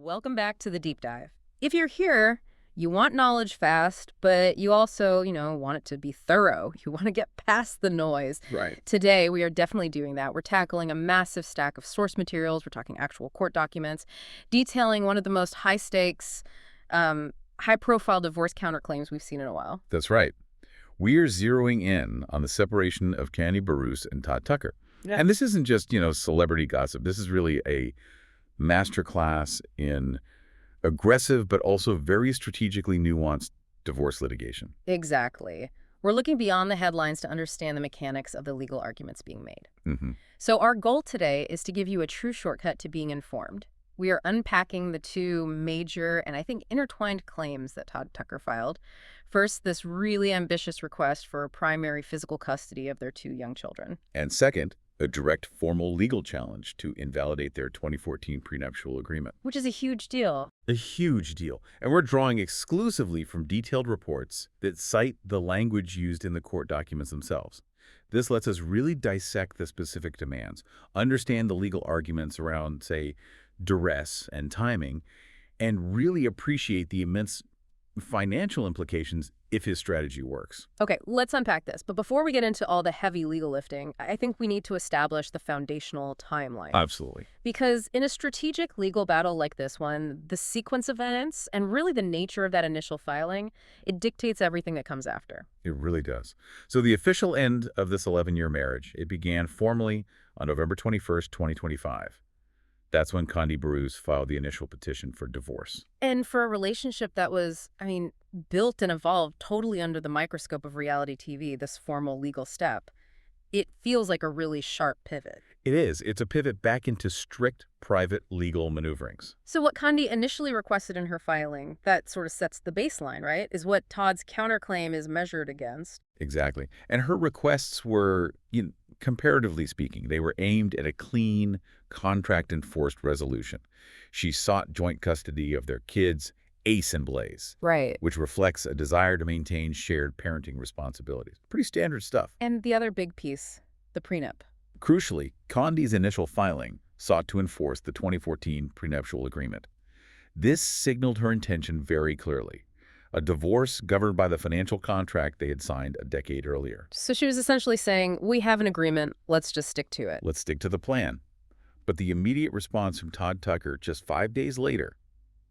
Welcome back to the deep dive. If you're here, you want knowledge fast, but you also, want it to be thorough. You want to get past the noise. Right. Today, we are definitely doing that. We're tackling a massive stack of source materials. We're talking actual court documents, detailing one of the most high-stakes, high-profile divorce counterclaims we've seen in a while. That's right. We're zeroing in on the separation of Kandi Burruss and Todd Tucker. Yeah. And this isn't just, celebrity gossip. This is really a masterclass in aggressive but also very strategically nuanced divorce litigation. Exactly. We're looking beyond the headlines to understand the mechanics of the legal arguments being made. Mm-hmm. So our goal today is to give you a true shortcut to being informed. We are unpacking the two major and I think intertwined claims that Todd Tucker filed. First, this really ambitious request for primary physical custody of their two young children. And second, a direct formal legal challenge to invalidate their 2014 prenuptial agreement. Which is a huge deal. A huge deal. And we're drawing exclusively from detailed reports that cite the language used in the court documents themselves. This lets us really dissect the specific demands, understand the legal arguments around, say, duress and timing, and really appreciate the immense financial implications if his strategy works. Okay, let's unpack this. But before we get into all the heavy legal lifting, I think we need to establish the foundational timeline. Absolutely. Because in a strategic legal battle like this one, the sequence of events and really the nature of that initial filing, it dictates everything that comes after. It really does. So the official end of this 11-year marriage, it began formally on November 21st, 2025. That's when Kandi Burruss filed the initial petition for divorce. And for a relationship that was, built and evolved totally under the microscope of reality TV, this formal legal step, it feels like a really sharp pivot. It is. It's a pivot back into strict private legal maneuverings. So what Kandi initially requested in her filing, that sort of sets the baseline, right, is what Todd's counterclaim is measured against. Exactly. And her requests were, comparatively speaking, they were aimed at a clean, contract-enforced resolution. She sought joint custody of their kids, Ace and Blaze. Right. Which reflects a desire to maintain shared parenting responsibilities. Pretty standard stuff. And the other big piece, the prenup. Crucially, Kandi's initial filing sought to enforce the 2014 prenuptial agreement. This signaled her intention very clearly. A divorce governed by the financial contract they had signed a decade earlier. So she was essentially saying, we have an agreement, let's just stick to it. Let's stick to the plan. But the immediate response from Todd Tucker just 5 days later,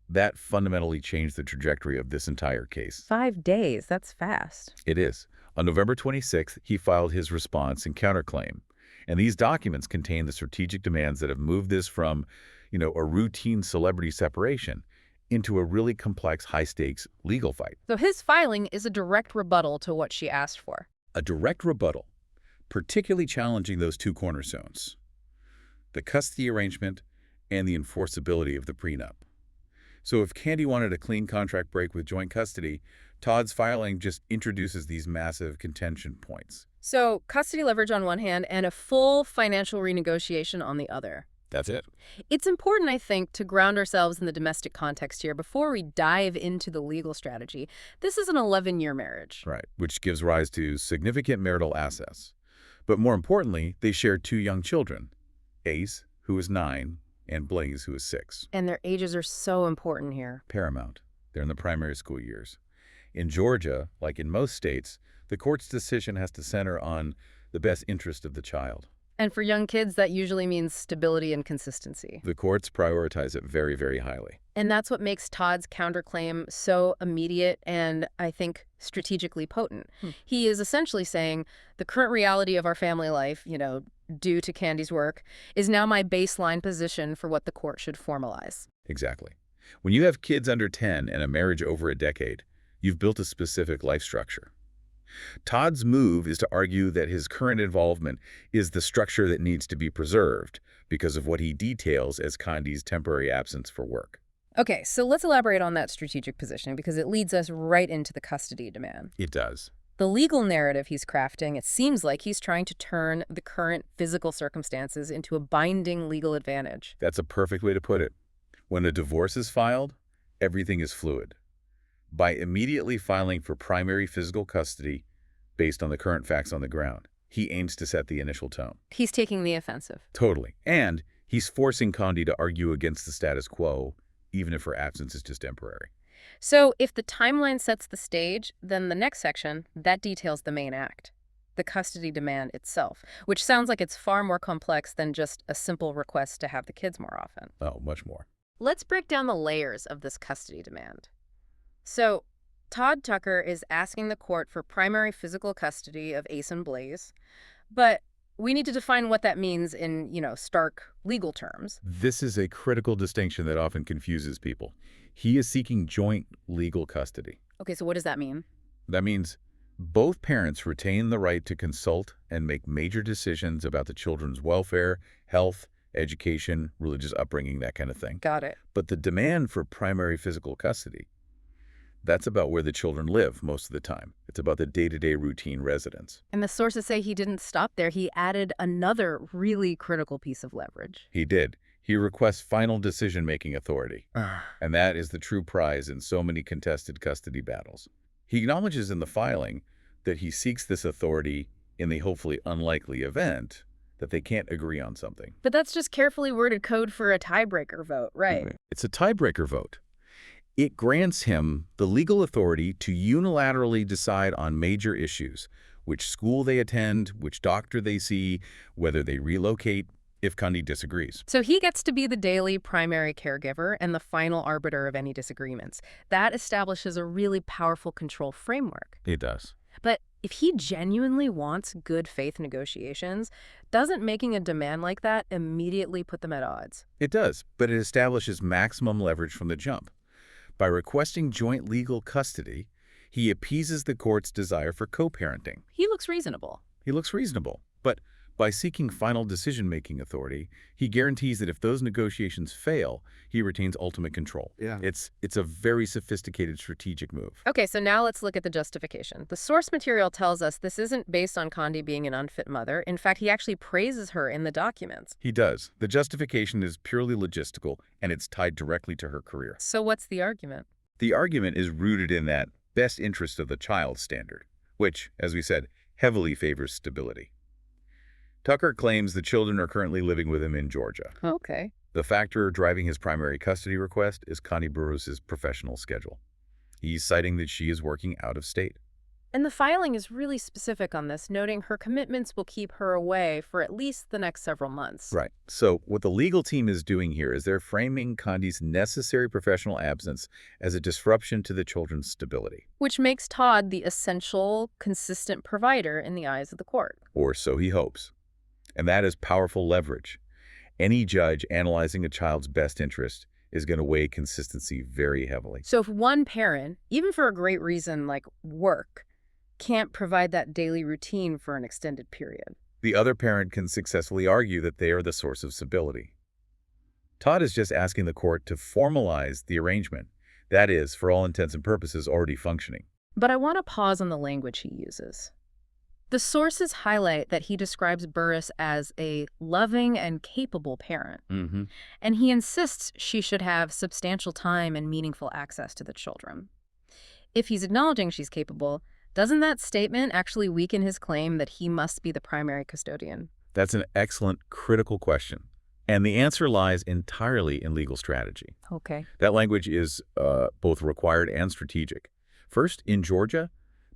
that fundamentally changed the trajectory of this entire case. 5 days, that's fast. It is. On November 26th, he filed his response and counterclaim. And these documents contain the strategic demands that have moved this from, a routine celebrity separation into a really complex, high-stakes legal fight. So his filing is a direct rebuttal to what she asked for. A direct rebuttal, particularly challenging those two cornerstones: the custody arrangement and the enforceability of the prenup. So if Kandi wanted a clean contract break with joint custody, Todd's filing just introduces these massive contention points. So custody leverage on one hand and a full financial renegotiation on the other. That's it. It's important, I think, to ground ourselves in the domestic context here before we dive into the legal strategy. This is an 11-year marriage. Right, which gives rise to significant marital assets. But more importantly, they share two young children, Ace, who is 9, and Blaze, who is 6. And their ages are so important here. Paramount. They're in the primary school years. In Georgia, like in most states, the court's decision has to center on the best interest of the child. And for young kids, that usually means stability and consistency. The courts prioritize it very, very highly. And that's what makes Todd's counterclaim so immediate and, I think, strategically potent. He is essentially saying, the current reality of our family life, due to Kandi's work, is now my baseline position for what the court should formalize. Exactly. When you have kids under 10 and a marriage over a decade, you've built a specific life structure. Todd's move is to argue that his current involvement is the structure that needs to be preserved because of what he details as Kandi's temporary absence for work. Okay, so let's elaborate on that strategic positioning because it leads us right into the custody demand. It does. The legal narrative he's crafting, it seems like he's trying to turn the current physical circumstances into a binding legal advantage. That's a perfect way to put it. When a divorce is filed, everything is fluid. By immediately filing for primary physical custody based on the current facts on the ground, he aims to set the initial tone. He's taking the offensive. Totally. And he's forcing Kandi to argue against the status quo even if her absence is just temporary. So if the timeline sets the stage, then the next section, that details the main act, the custody demand itself, which sounds like it's far more complex than just a simple request to have the kids more often. Oh, much more. Let's break down the layers of this custody demand. So Todd Tucker is asking the court for primary physical custody of Ace and Blaze, but we need to define what that means in, stark legal terms. This is a critical distinction that often confuses people. He is seeking joint legal custody. Okay, so what does that mean? That means both parents retain the right to consult and make major decisions about the children's welfare, health, education, religious upbringing, that kind of thing. Got it. But the demand for primary physical custody, that's about where the children live most of the time. It's about the day-to-day routine residence. And the sources say he didn't stop there. He added another really critical piece of leverage. He did. He requests final decision-making authority. And that is the true prize in so many contested custody battles. He acknowledges in the filing that he seeks this authority in the hopefully unlikely event that they can't agree on something. But that's just carefully worded code for a tiebreaker vote, right? It's a tiebreaker vote. It grants him the legal authority to unilaterally decide on major issues, which school they attend, which doctor they see, whether they relocate, if Kandi disagrees. So he gets to be the daily primary caregiver and the final arbiter of any disagreements. That establishes a really powerful control framework. It does. But if he genuinely wants good faith negotiations, doesn't making a demand like that immediately put them at odds? It does, but it establishes maximum leverage from the jump. By requesting joint legal custody, he appeases the court's desire for co-parenting. He looks reasonable. He looks reasonable, but by seeking final decision-making authority, he guarantees that if those negotiations fail, he retains ultimate control. Yeah. It's a very sophisticated strategic move. Okay, so now let's look at the justification. The source material tells us this isn't based on Kandi being an unfit mother. In fact, he actually praises her in the documents. He does. The justification is purely logistical, and it's tied directly to her career. So what's the argument? The argument is rooted in that best interest of the child standard, which, as we said, heavily favors stability. Tucker claims the children are currently living with him in Georgia. Okay. The factor driving his primary custody request is Kandi Burruss' professional schedule. He's citing that she is working out of state. And the filing is really specific on this, noting her commitments will keep her away for at least the next several months. Right. So what the legal team is doing here is they're framing Kandi's necessary professional absence as a disruption to the children's stability. Which makes Todd the essential, consistent provider in the eyes of the court. Or so he hopes. And that is powerful leverage. Any judge analyzing a child's best interest is going to weigh consistency very heavily. So if one parent, even for a great reason like work, can't provide that daily routine for an extended period, the other parent can successfully argue that they are the source of stability. Todd is just asking the court to formalize the arrangement. That is, for all intents and purposes, already functioning. But I want to pause on the language he uses. The sources highlight that he describes Burruss as a loving and capable parent, and he insists she should have substantial time and meaningful access to the children. If he's acknowledging she's capable, doesn't that statement actually weaken his claim that he must be the primary custodian? That's an excellent, critical question. And the answer lies entirely in legal strategy. Okay. That language is both required and strategic. First, in Georgia,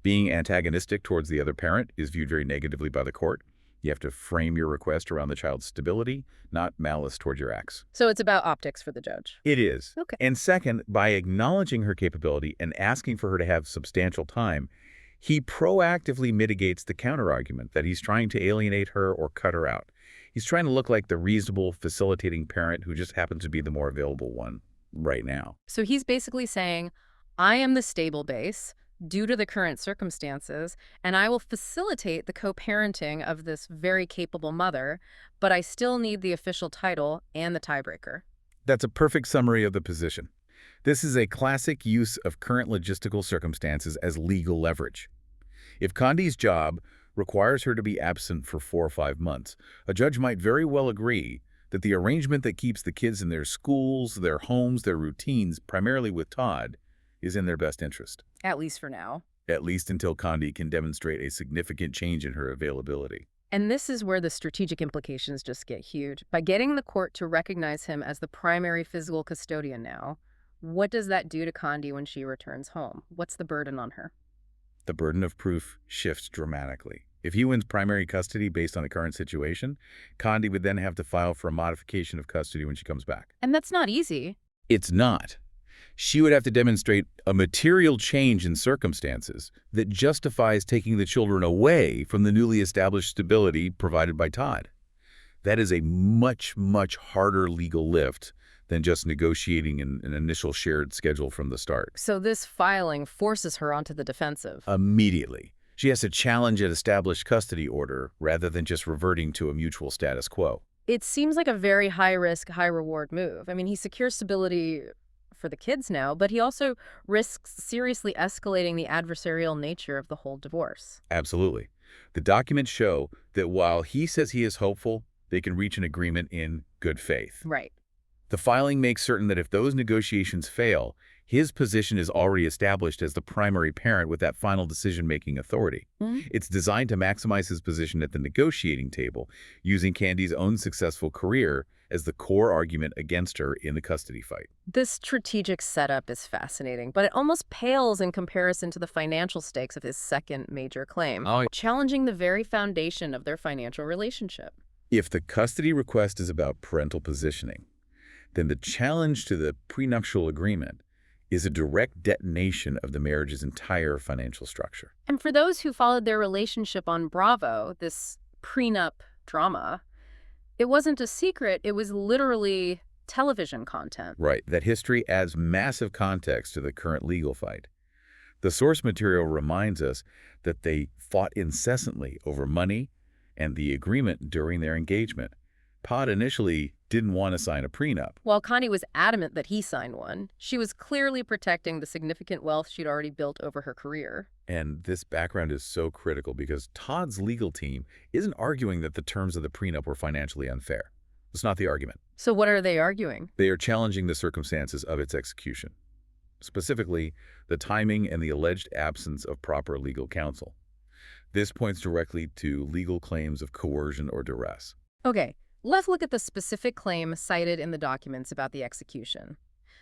being antagonistic towards the other parent is viewed very negatively by the court. You have to frame your request around the child's stability, not malice toward your ex. So it's about optics for the judge. It is. Okay. And second, by acknowledging her capability and asking for her to have substantial time, he proactively mitigates the counterargument that he's trying to alienate her or cut her out. He's trying to look like the reasonable, facilitating parent who just happens to be the more available one right now. So he's basically saying, I am the stable base due to the current circumstances, and I will facilitate the co-parenting of this very capable mother, but I still need the official title and the tiebreaker. That's a perfect summary of the position. This is a classic use of current logistical circumstances as legal leverage. If Kandi's job requires her to be absent for 4 or 5 months, a judge might very well agree that the arrangement that keeps the kids in their schools, their homes, their routines, primarily with Todd, is in their best interest. At least for now. At least until Kandi can demonstrate a significant change in her availability. And this is where the strategic implications just get huge. By getting the court to recognize him as the primary physical custodian now, what does that do to Kandi when she returns home? What's the burden on her? The burden of proof shifts dramatically. If he wins primary custody based on the current situation, Kandi would then have to file for a modification of custody when she comes back. And that's not easy. It's not. She would have to demonstrate a material change in circumstances that justifies taking the children away from the newly established stability provided by Todd. That is a much, much harder legal lift than just negotiating an initial shared schedule from the start. So this filing forces her onto the defensive. Immediately. She has to challenge an established custody order rather than just reverting to a mutual status quo. It seems like a very high-risk, high-reward move. I mean, he secures stability for the kids now, but he also risks seriously escalating the adversarial nature of the whole divorce. Absolutely. The documents show that while he says he is hopeful, they can reach an agreement in good faith. Right. The filing makes certain that if those negotiations fail, his position is already established as the primary parent with that final decision-making authority. It's designed to maximize his position at the negotiating table, using Kandi's own successful career as the core argument against her in the custody fight. This strategic setup is fascinating, but it almost pales in comparison to the financial stakes of his second major claim, challenging the very foundation of their financial relationship. If the custody request is about parental positioning, then the challenge to the prenuptial agreement is a direct detonation of the marriage's entire financial structure. And for those who followed their relationship on Bravo, this prenup drama, it wasn't a secret, it was literally television content. Right. That history adds massive context to the current legal fight. The source material reminds us that they fought incessantly over money and the agreement during their engagement. Todd initially didn't want to sign a prenup. While Kandi was adamant that he sign one, she was clearly protecting the significant wealth she'd already built over her career. And this background is so critical because Todd's legal team isn't arguing that the terms of the prenup were financially unfair. It's not the argument. So what are they arguing? They are challenging the circumstances of its execution, specifically the timing and the alleged absence of proper legal counsel. This points directly to legal claims of coercion or duress. Okay. Let's look at the specific claim cited in the documents about the execution.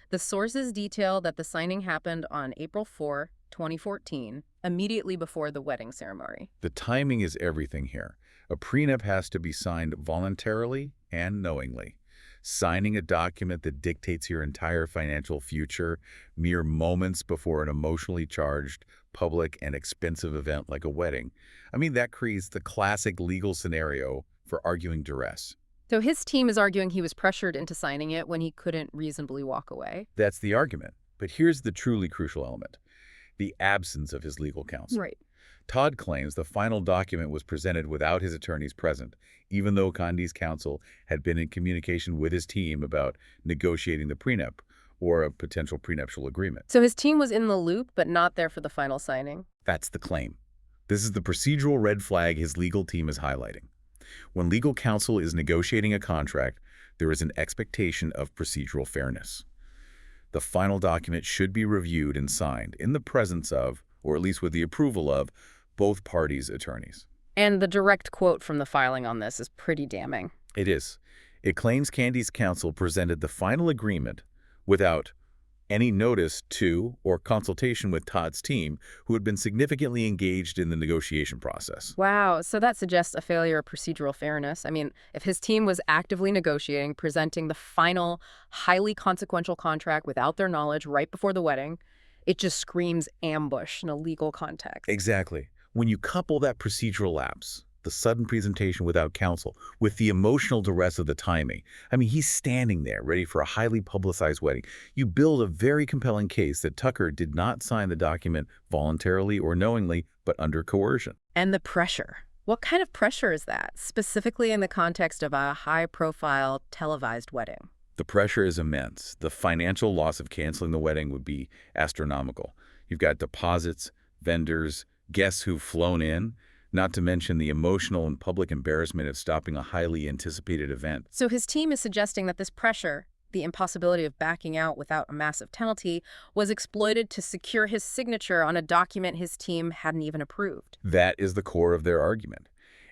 The sources detail that the signing happened on April 4, 2014, immediately before the wedding ceremony. The timing is everything here. A prenup has to be signed voluntarily and knowingly. Signing a document that dictates your entire financial future mere moments before an emotionally charged, public, and expensive event like a wedding. I mean, that creates the classic legal scenario for arguing duress. So his team is arguing he was pressured into signing it when he couldn't reasonably walk away. That's the argument. But here's the truly crucial element: the absence of his legal counsel. Right. Todd claims the final document was presented without his attorneys present, even though Kandi's counsel had been in communication with his team about negotiating the prenup or a potential prenuptial agreement. So his team was in the loop, but not there for the final signing. That's the claim. This is the procedural red flag his legal team is highlighting. When legal counsel is negotiating a contract, there is an expectation of procedural fairness. The final document should be reviewed and signed in the presence of, or at least with the approval of, both parties' attorneys. And the direct quote from the filing on this is pretty damning. It is. It claims Kandi's counsel presented the final agreement without any notice to or consultation with Todd's team, who had been significantly engaged in the negotiation process. Wow, so that suggests a failure of procedural fairness. I mean, if his team was actively negotiating, presenting the final, highly consequential contract without their knowledge right before the wedding, it just screams ambush in a legal context. Exactly. When you couple that procedural lapse, the sudden presentation without counsel, with the emotional duress of the timing. I mean, he's standing there ready for a highly publicized wedding. You build a very compelling case that Tucker did not sign the document voluntarily or knowingly, but under coercion. And the pressure. What kind of pressure is that, specifically in the context of a high-profile televised wedding? The pressure is immense. The financial loss of canceling the wedding would be astronomical. You've got deposits, vendors, guests who've flown in, not to mention the emotional and public embarrassment of stopping a highly anticipated event. So his team is suggesting that this pressure, the impossibility of backing out without a massive penalty, was exploited to secure his signature on a document his team hadn't even approved. That is the core of their argument.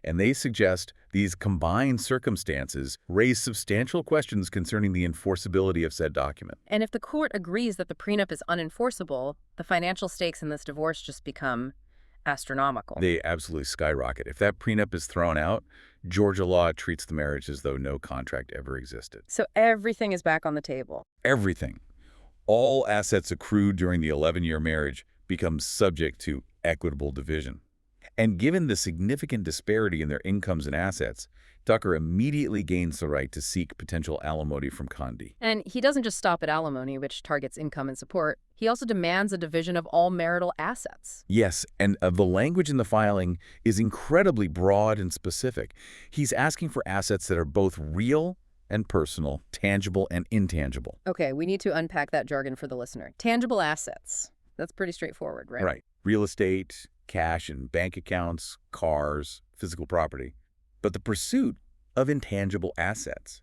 And they suggest these combined circumstances raise substantial questions concerning the enforceability of said document. And if the court agrees that the prenup is unenforceable, the financial stakes in this divorce just become astronomical. They absolutely skyrocket. If that prenup is thrown out, Georgia law treats the marriage as though no contract ever existed. So everything is back on the table. Everything. All assets accrued during the 11-year marriage become subject to equitable division. And given the significant disparity in their incomes and assets, Tucker immediately gains the right to seek potential alimony from Kandi. And he doesn't just stop at alimony, which targets income and support. He also demands a division of all marital assets. Yes, and the language in the filing is incredibly broad and specific. He's asking for assets that are both real and personal, tangible and intangible. Okay, we need to unpack that jargon for the listener. Tangible assets. That's pretty straightforward, right? Right. Real estate, cash and bank accounts, cars, physical property. But the pursuit of intangible assets,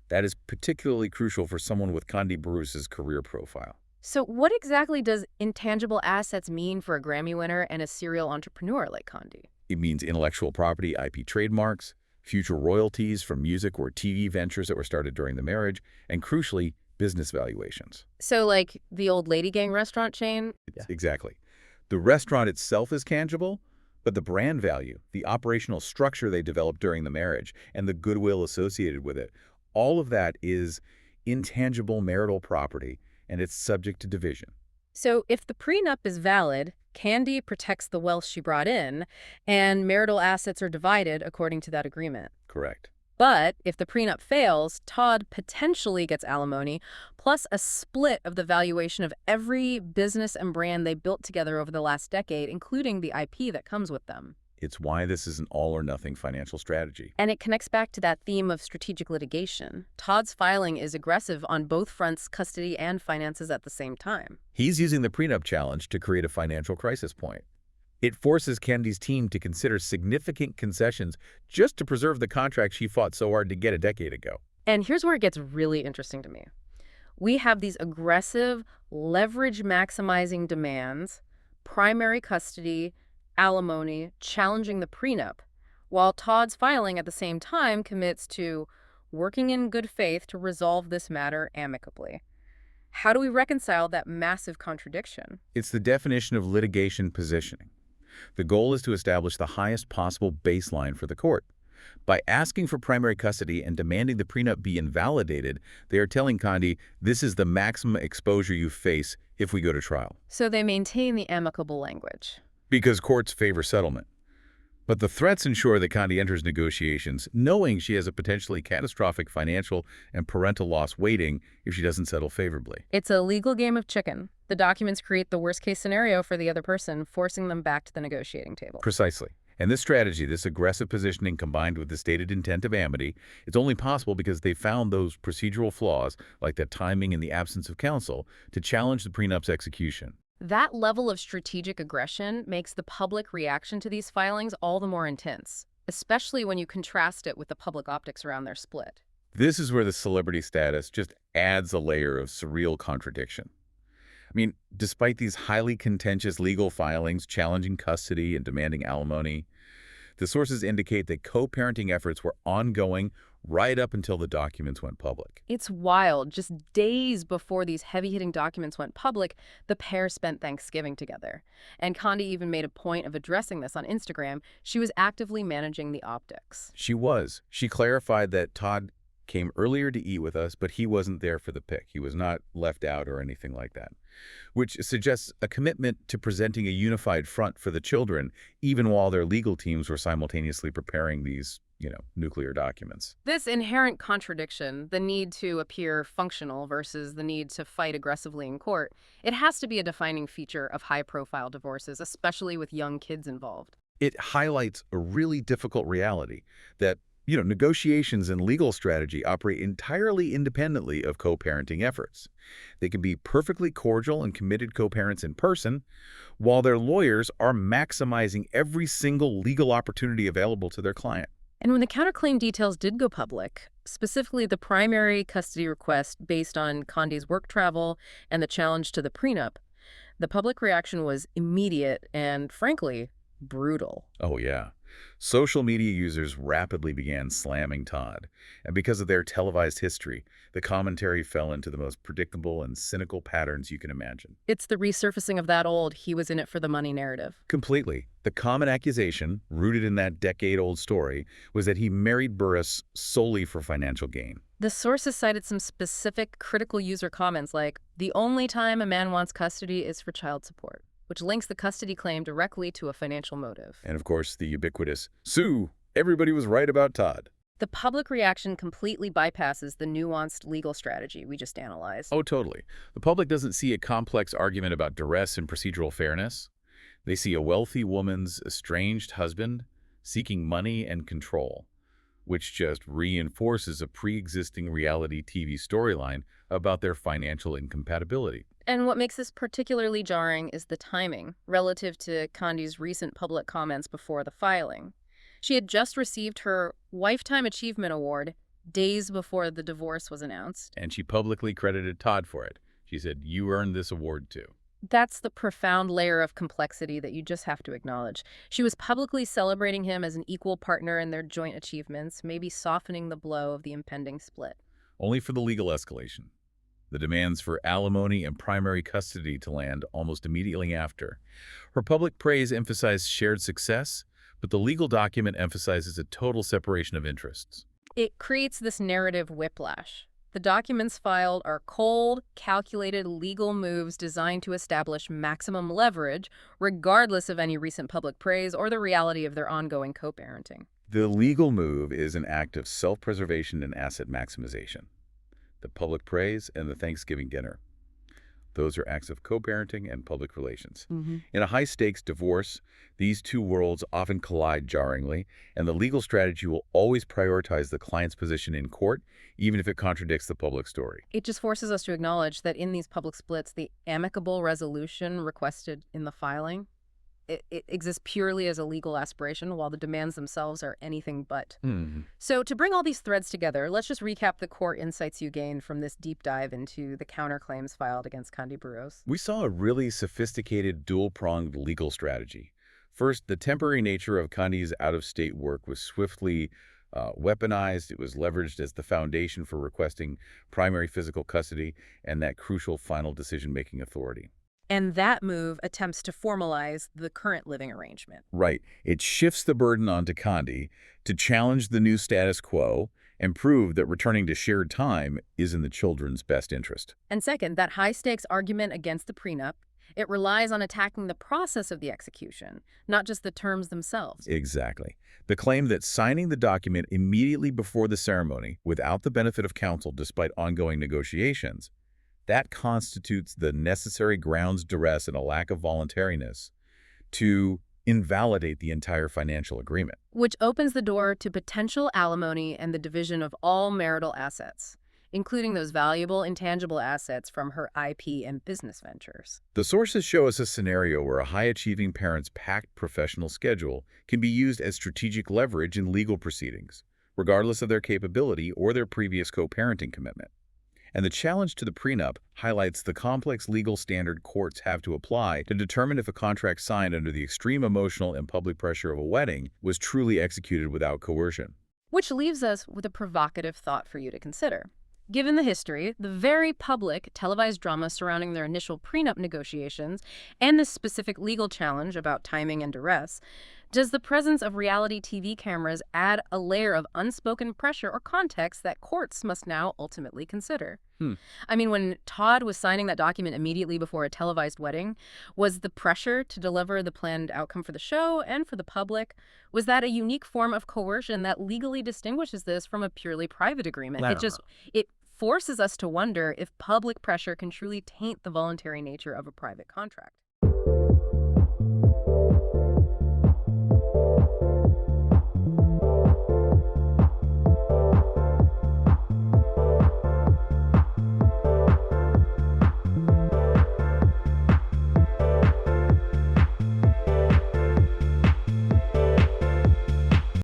that is particularly crucial for someone with Kandi Burruss's career profile. So what exactly does intangible assets mean for a Grammy winner and a serial entrepreneur like Kandi? It means intellectual property, IP trademarks, future royalties from music or TV ventures that were started during the marriage, and crucially, business valuations. So like the old Lady Gang restaurant chain? Yeah. Exactly. The restaurant itself is tangible, but the brand value, the operational structure they developed during the marriage, and the goodwill associated with it, all of that is intangible marital property, and it's subject to division. So if the prenup is valid, Kandi protects the wealth she brought in, and marital assets are divided according to that agreement. Correct. But if the prenup fails, Todd potentially gets alimony, plus a split of the valuation of every business and brand they built together over the last decade, including the IP that comes with them. It's why this is an all-or-nothing financial strategy. And it connects back to that theme of strategic litigation. Todd's filing is aggressive on both fronts, custody and finances at the same time. He's using the prenup challenge to create a financial crisis point. It forces Kandi's team to consider significant concessions just to preserve the contract she fought so hard to get a decade ago. And here's where it gets really interesting to me. We have these aggressive, leverage-maximizing demands, primary custody, alimony, challenging the prenup, while Todd's filing at the same time commits to working in good faith to resolve this matter amicably. How do we reconcile that massive contradiction? It's the definition of litigation positioning. The goal is to establish the highest possible baseline for the court. By asking for primary custody and demanding the prenup be invalidated, they are telling Kandi, this is the maximum exposure you face if we go to trial. So they maintain the amicable language. Because courts favor settlement. But the threats ensure that Kandi enters negotiations knowing she has a potentially catastrophic financial and parental loss waiting if she doesn't settle favorably. It's a legal game of chicken. The documents create the worst-case scenario for the other person, forcing them back to the negotiating table. Precisely. And this strategy, this aggressive positioning combined with the stated intent of amity, it's only possible because they found those procedural flaws, like the timing and the absence of counsel, to challenge the prenup's execution. That level of strategic aggression makes the public reaction to these filings all the more intense, especially when you contrast it with the public optics around their split. This is where the celebrity status just adds a layer of surreal contradiction. I mean, despite these highly contentious legal filings challenging custody and demanding alimony, the sources indicate that co-parenting efforts were ongoing right up until the documents went public. It's wild. Just days before these heavy-hitting documents went public, the pair spent Thanksgiving together. And Kandi even made a point of addressing this on Instagram. She was actively managing the optics. She was. She clarified that Todd came earlier to eat with us, but he wasn't there for the pic. He was not left out or anything like that, which suggests a commitment to presenting a unified front for the children, even while their legal teams were simultaneously preparing these, nuclear documents. This inherent contradiction, the need to appear functional versus the need to fight aggressively in court, it has to be a defining feature of high-profile divorces, especially with young kids involved. It highlights a really difficult reality that negotiations and legal strategy operate entirely independently of co-parenting efforts. They can be perfectly cordial and committed co-parents in person, while their lawyers are maximizing every single legal opportunity available to their client. And when the counterclaim details did go public, specifically the primary custody request based on Kandi's work travel and the challenge to the prenup, the public reaction was immediate and, frankly, brutal. Oh, yeah. Social media users rapidly began slamming Todd, and because of their televised history, the commentary fell into the most predictable and cynical patterns you can imagine. It's the resurfacing of that old "he was in it for the money" narrative. Completely. The common accusation, rooted in that decade-old story, was that he married Burruss solely for financial gain. The sources cited some specific critical user comments like, "The only time a man wants custody is for child support," which links the custody claim directly to a financial motive. And of course, the ubiquitous, "Sue, everybody was right about Todd." The public reaction completely bypasses the nuanced legal strategy we just analyzed. Oh, totally. The public doesn't see a complex argument about duress and procedural fairness. They see a wealthy woman's estranged husband seeking money and control, which just reinforces a pre-existing reality TV storyline about their financial incompatibility. And what makes this particularly jarring is the timing, relative to Kandi's recent public comments before the filing. She had just received her Lifetime Achievement Award days before the divorce was announced. And she publicly credited Todd for it. She said, "You earned this award too." That's the profound layer of complexity that you just have to acknowledge. She was publicly celebrating him as an equal partner in their joint achievements, maybe softening the blow of the impending split. Only for the legal escalation. The demands for alimony and primary custody to land almost immediately after. Her public praise emphasized shared success, but the legal document emphasizes a total separation of interests. It creates this narrative whiplash. The documents filed are cold, calculated legal moves designed to establish maximum leverage, regardless of any recent public praise or the reality of their ongoing co-parenting. The legal move is an act of self-preservation and asset maximization. The public praise and the Thanksgiving dinner. Those are acts of co-parenting and public relations. In a high-stakes divorce, these two worlds often collide jarringly, and the legal strategy will always prioritize the client's position in court, even if it contradicts the public story. It just forces us to acknowledge that in these public splits, the amicable resolution requested in the filing, it exists purely as a legal aspiration, while the demands themselves are anything but. So to bring all these threads together, let's just recap the core insights you gained from this deep dive into the counterclaims filed against Kandi Burruss. We saw a really sophisticated dual-pronged legal strategy. First, the temporary nature of Kandi's out-of-state work was swiftly weaponized. It was leveraged as the foundation for requesting primary physical custody and that crucial final decision-making authority. And that move attempts to formalize the current living arrangement. Right. It shifts the burden onto Kandi to challenge the new status quo and prove that returning to shared time is in the children's best interest. And second, that high-stakes argument against the prenup, it relies on attacking the process of the execution, not just the terms themselves. Exactly. The claim that signing the document immediately before the ceremony, without the benefit of counsel despite ongoing negotiations, that constitutes the necessary grounds duress and a lack of voluntariness to invalidate the entire financial agreement. Which opens the door to potential alimony and the division of all marital assets, including those valuable intangible assets from her IP and business ventures. The sources show us a scenario where a high-achieving parent's packed professional schedule can be used as strategic leverage in legal proceedings, regardless of their capability or their previous co-parenting commitment. And the challenge to the prenup highlights the complex legal standard courts have to apply to determine if a contract signed under the extreme emotional and public pressure of a wedding was truly executed without coercion. Which leaves us with a provocative thought for you to consider. Given the history, the very public televised drama surrounding their initial prenup negotiations, and this specific legal challenge about timing and duress, does the presence of reality TV cameras add a layer of unspoken pressure or context that courts must now ultimately consider? I mean, when Todd was signing that document immediately before a televised wedding, was the pressure to deliver the planned outcome for the show and for the public, was that a unique form of coercion that legally distinguishes this from a purely private agreement? It forces us to wonder if public pressure can truly taint the voluntary nature of a private contract.